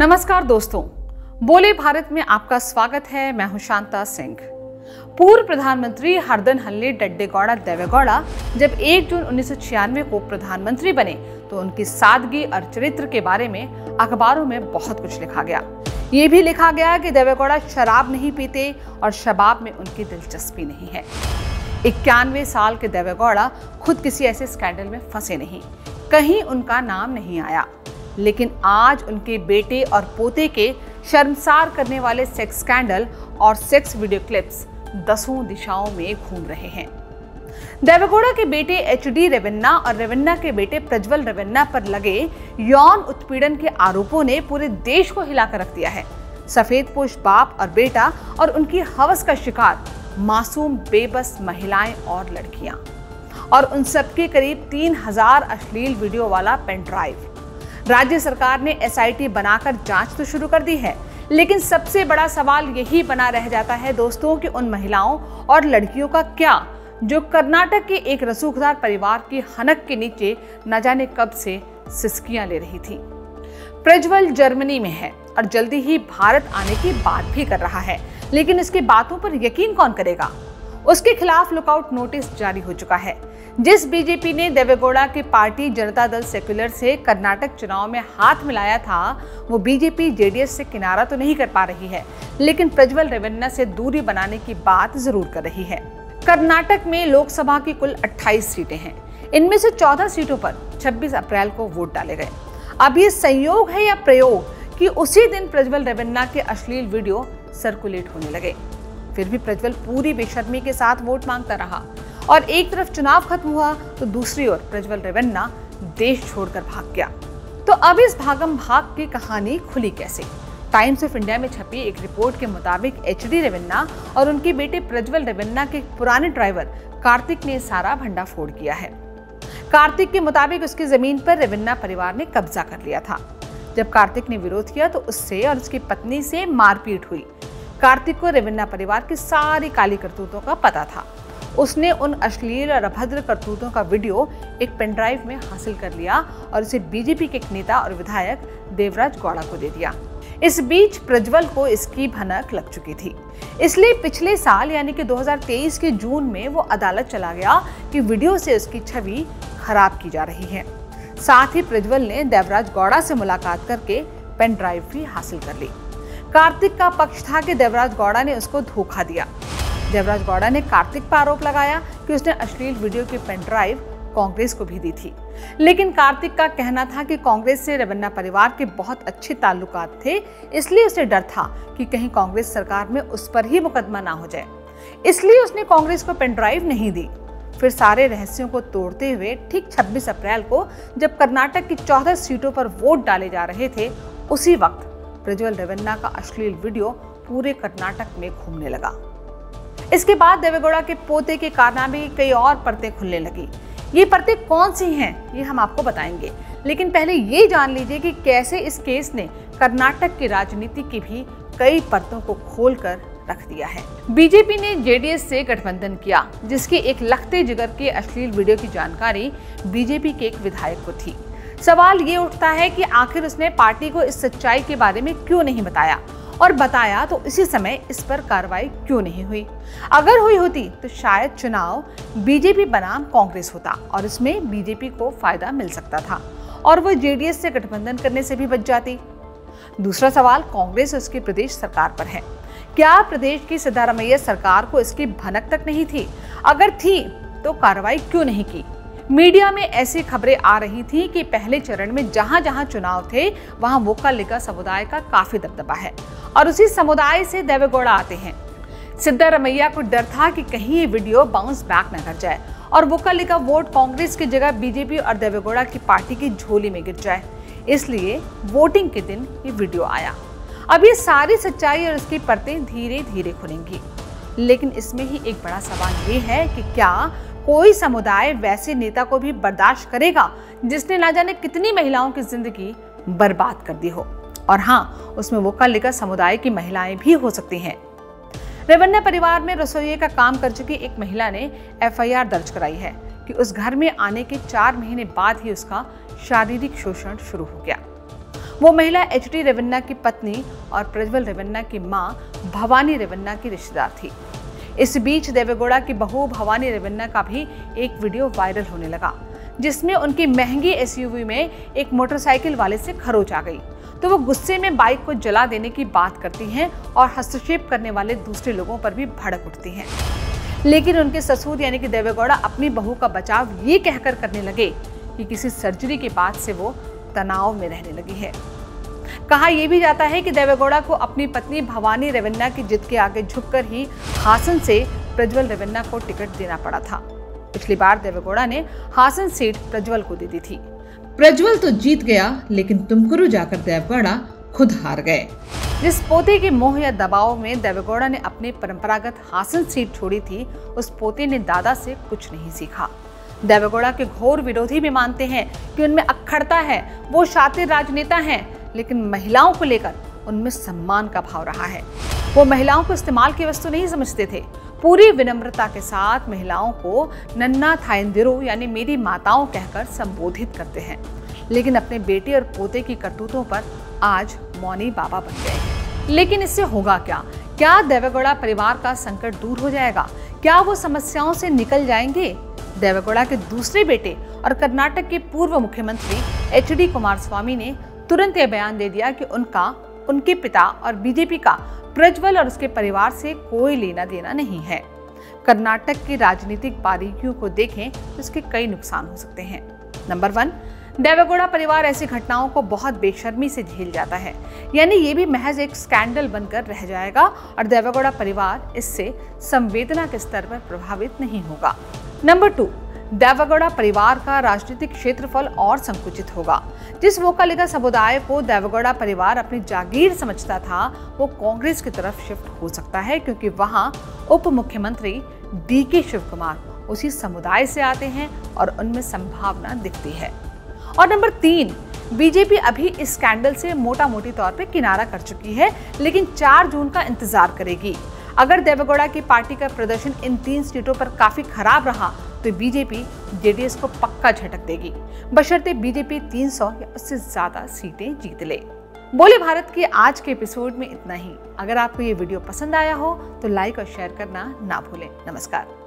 नमस्कार दोस्तों, बोले भारत में आपका स्वागत है। मैं हूं शांता सिंह। पूर्व प्रधानमंत्री हरदन हल्ले डड्डेगौड़ा देवेगौड़ा जब 1 जून 1996 को प्रधानमंत्री बने तो उनकी सादगी और चरित्र के बारे में अखबारों में बहुत कुछ लिखा गया। ये भी लिखा गया कि देवेगौड़ा शराब नहीं पीते और शबाब में उनकी दिलचस्पी नहीं है। 91 साल के देवेगौड़ा खुद किसी ऐसे स्कैंडल में फंसे नहीं, कहीं उनका नाम नहीं आया, लेकिन आज उनके बेटे और पोते के शर्मसार करने वाले सेक्स स्कैंडल और सेक्स वीडियो क्लिप्स दसों दिशाओं में घूम रहे हैं। देवेगौड़ा के बेटे HD रेवन्ना और रेवन्ना के बेटे प्रज्वल रेवन्ना पर लगे यौन उत्पीड़न के आरोपों ने पूरे देश को हिलाकर रख दिया है। सफेदपोश बाप और बेटा और उनकी हवस का शिकार मासूम बेबस महिलाएं और लड़कियां, और उन सबके करीब 3000 अश्लील वीडियो वाला पेन ड्राइव। राज्य सरकार ने SIT बनाकर जांच तो शुरू कर दी है, लेकिन सबसे बड़ा सवाल यही बना रह जाता है दोस्तों कि उन महिलाओं और लड़कियों का क्या, जो कर्नाटक के एक रसूखदार परिवार की हनक के नीचे न जाने कब से सिसकियां ले रही थी। प्रज्वल जर्मनी में है और जल्दी ही भारत आने की बात भी कर रहा है, लेकिन इसकी बातों पर यकीन कौन करेगा। उसके खिलाफ लुकआउट नोटिस जारी हो चुका है। जिस बीजेपी ने देवेगौड़ा की पार्टी जनता दल सेक्युलर से कर्नाटक चुनाव में हाथ मिलाया था, वो बीजेपी JDS से किनारा तो नहीं कर पा रही है, लेकिन प्रज्वल रेवन्ना से दूरी बनाने की बात जरूर कर रही है। कर्नाटक में लोकसभा की कुल 28 सीटें हैं। इनमें से 14 सीटों पर 26 अप्रैल को वोट डाले गए। अब ये संयोग है या प्रयोग कि उसी दिन प्रज्वल रेवन्ना के अश्लील वीडियो सर्कुलेट होने लगे। फिर भी प्रज्वल पूरी बेशर्मी के साथ वोट मांगता रहा और एक तरफ चुनाव खत्म हुआ तो दूसरी ओर प्रज्वल रेवन्ना देश छोड़कर भाग गया। तो अब इस भागम भाग की कहानी खुली कैसे? टाइम्स ऑफ इंडिया में छपी एक रिपोर्ट के मुताबिक HD रेवन्ना और उनके बेटे प्रज्वल रेवन्ना के पुराने ड्राइवर कार्तिक ने सारा भंडाफोड़ किया है। कार्तिक के मुताबिक उसकी जमीन पर रेवन्ना परिवार ने कब्जा कर लिया था। जब कार्तिक ने विरोध किया तो उससे और उसकी पत्नी से मारपीट हुई। कार्तिक को रेवन्ना परिवार की सारी काली करतूतों का पता था। उसने उन अश्लील और अभद्र करतूतों का वीडियो एक पेन ड्राइव में हासिल कर लिया और उसे बीजेपी के एक नेता और विधायक देवराज गौड़ा को दे दिया। इस बीच प्रज्वल को इसकी भनक लग चुकी थी, इसलिए पिछले साल यानी कि 2023 के जून में वो अदालत चला गया कि वीडियो से उसकी छवि खराब की जा रही है। साथ ही प्रज्वल ने देवराज गौड़ा से मुलाकात करके पेन ड्राइव भी हासिल कर ली। कार्तिक का पक्ष था कि देवराज गौड़ा ने उसको धोखा दिया। देवराज गौड़ा ने कार्तिक पर आरोप लगाया कि उसने अश्लील वीडियो की पेन ड्राइव कांग्रेस को भी दी थी, लेकिन कार्तिक का कहना था कि कांग्रेस से रेवन्ना परिवार के बहुत अच्छे ताल्लुकात थे, इसलिए उसे डर था कि कहीं कांग्रेस सरकार में उस पर ही मुकदमा ना हो जाए, इसलिए उसने कांग्रेस को पेन ड्राइव नहीं दी। फिर सारे रहस्यों को तोड़ते हुए ठीक 26 अप्रैल को जब कर्नाटक की 14 सीटों पर वोट डाले जा रहे थे, उसी वक्त प्रज्वल रेवन्ना का अश्लील वीडियो पूरे कर्नाटक में घूमने लगा। इसके बाद देवेगौड़ा के पोते के कारनामे की कई और परतें खुलने लगी। ये परतें कौन सी हैं, ये हम आपको बताएंगे, लेकिन पहले ये जान लीजिए कि कैसे इस केस ने कर्नाटक की राजनीति की भी कई परतों को खोलकर रख दिया है। बीजेपी ने JDS से गठबंधन किया, जिसके एक लखते जिगर के अश्लील वीडियो की जानकारी बीजेपी के एक विधायक को थी। सवाल ये उठता है कि आखिर उसने पार्टी को इस सच्चाई के बारे में क्यों नहीं बताया, और बताया तो इसी समय इस पर कार्रवाई क्यों नहीं हुई। अगर हुई होती तो शायद चुनाव बीजेपी बनाम कांग्रेस होता और इसमें बीजेपी को फायदा मिल सकता था और वो JDS से गठबंधन करने से भी बच जाती। दूसरा सवाल कांग्रेस और उसकी प्रदेश सरकार पर है। क्या प्रदेश की सिद्धारमैया सरकार को इसकी भनक तक नहीं थी? अगर थी तो कार्रवाई क्यों नहीं की? मीडिया में ऐसी खबरें आ रही थी कि पहले चरण में जहां जहां चुनाव थे वहां वोक्कालिका समुदाय का काफी दबदबा है और उसी समुदाय से देवेगौड़ा आते हैं। सिद्धारमैया को डर था कि कहीं ये वीडियो बाउंस बैक न कर जाए और वोक्कालिका वोट कांग्रेस की जगह बीजेपी और देवेगौड़ा की पार्टी की झोली में गिर जाए, इसलिए वोटिंग के दिन ये वीडियो आया। अब ये सारी सच्चाई और इसकी परतें धीरे धीरे खुलेंगी, लेकिन इसमें ही एक बड़ा सवाल ये है कि क्या कोई समुदाय वैसे नेता को भी बर्दाश्त करेगा जिसने ना जाने कितनी महिलाओं की जिंदगी बर्बाद कर दी हो। और हाँ, उसमें वोक्कालिका समुदाय की महिलाएं भी हो सकती हैं। रेवन्ना परिवार में रसोइये का काम कर चुकी एक महिला ने FIR दर्ज कराई है कि उस घर में आने के 4 महीने बाद ही उसका शारीरिक शोषण शुरू हो गया। वो महिला एचडी रेवन्ना की पत्नी और प्रज्वल रेवन्ना की मां भवानी रेवन्ना की रिश्तेदार थी। इस बीच देवेगौड़ा की बहू भवानी रेवन्ना का भी एक वीडियो वायरल होने लगा, जिसमें उनकी महंगी एसयूवी में एक मोटरसाइकिल वाले से खरोंच आ गई, तो वो गुस्से में बाइक को जला देने की बात करती हैं और हस्तक्षेप करने वाले दूसरे लोगों पर भी भड़क उठती हैं। लेकिन उनके ससुर यानी कि देवेगौड़ा अपनी बहू का बचाव ये कहकर करने लगे कि किसी सर्जरी के बाद से वो तनाव में रहने लगी है। कहा यह भी जाता है कि देवेगौड़ा को अपनी पत्नी भवानी रेवन्ना की जिद के आगे झुककर ही हासन से प्रज्वल रेवन्ना को टिकट देना पड़ा था। पिछली बार देवेगौड़ा ने हासन सीट प्रज्वल को दे दी थी। प्रज्वल तो जीत गया, लेकिन तुमकुरु जाकर देवेगौड़ा खुद हार गए। जिस पोते के मोह या दबाव में देवेगौड़ा ने अपने परंपरागत हासन सीट छोड़ी थी, उस पोते ने दादा से कुछ नहीं सीखा। देवेगौड़ा के घोर विरोधी भी मानते हैं कि उनमें अक्खड़ता है, वो शातिर राजनेता हैं, लेकिन महिलाओं को लेकर उनमें सम्मान का भाव रहा है। वो महिलाओं को इस्तेमाल की वस्तु नहीं समझते थे। पूरी विनम्रता के साथ महिलाओं को नन्ना थायंदिरो यानी मेरी माताओं कहकर संबोधित करते हैं, लेकिन अपने बेटे और पोते की करतूतों पर आज मौनी बाबा बन गए हैं। लेकिन इससे होगा क्या? क्या देवेगौड़ा परिवार का संकट दूर हो जाएगा? क्या वो समस्याओं से निकल जाएंगे? देवेगौड़ा के दूसरे बेटे और कर्नाटक के पूर्व मुख्यमंत्री एचडी कुमारस्वामी ने तुरंत यह बयान दे दिया कि उनके पिता और बीजेपी का प्रज्वल और उसके परिवार से कोई लेना देना नहीं है। कर्नाटक की राजनीतिक बारीकियों को देखें तो इसके कई नुकसान हो सकते हैं। नंबर 1, देवेगौड़ा परिवार ऐसी घटनाओं को बहुत बेशर्मी से झेल जाता है, यानी ये भी महज एक स्कैंडल बनकर रह जाएगा और देवेगौड़ा परिवार इससे संवेदना के स्तर पर प्रभावित नहीं होगा। नंबर 2, देवेगौड़ा परिवार का राजनीतिक क्षेत्रफल और संकुचित होगा। जिस वोकालिगा समुदाय को देवेगौड़ा परिवार अपनी जागीर समझता था, वो कांग्रेस की तरफ शिफ्ट हो सकता है, क्योंकि वहां उप मुख्यमंत्री डीके शिवकुमार उसी समुदाय से आते हैं और उनमें संभावना दिखती है। और नंबर 3, बीजेपी अभी इस स्कैंडल से मोटा मोटी तौर पे किनारा कर चुकी है, लेकिन 4 जून का इंतजार करेगी। अगर देवेगौड़ा की पार्टी का प्रदर्शन इन 3 सीटों पर काफी खराब रहा तो बीजेपी जेडीएस को पक्का झटक देगी, बशर्ते बीजेपी 300 या उससे ज्यादा सीटें जीत ले। बोले भारत के आज के एपिसोड में इतना ही। अगर आपको ये वीडियो पसंद आया हो तो लाइक और शेयर करना ना भूलें। नमस्कार।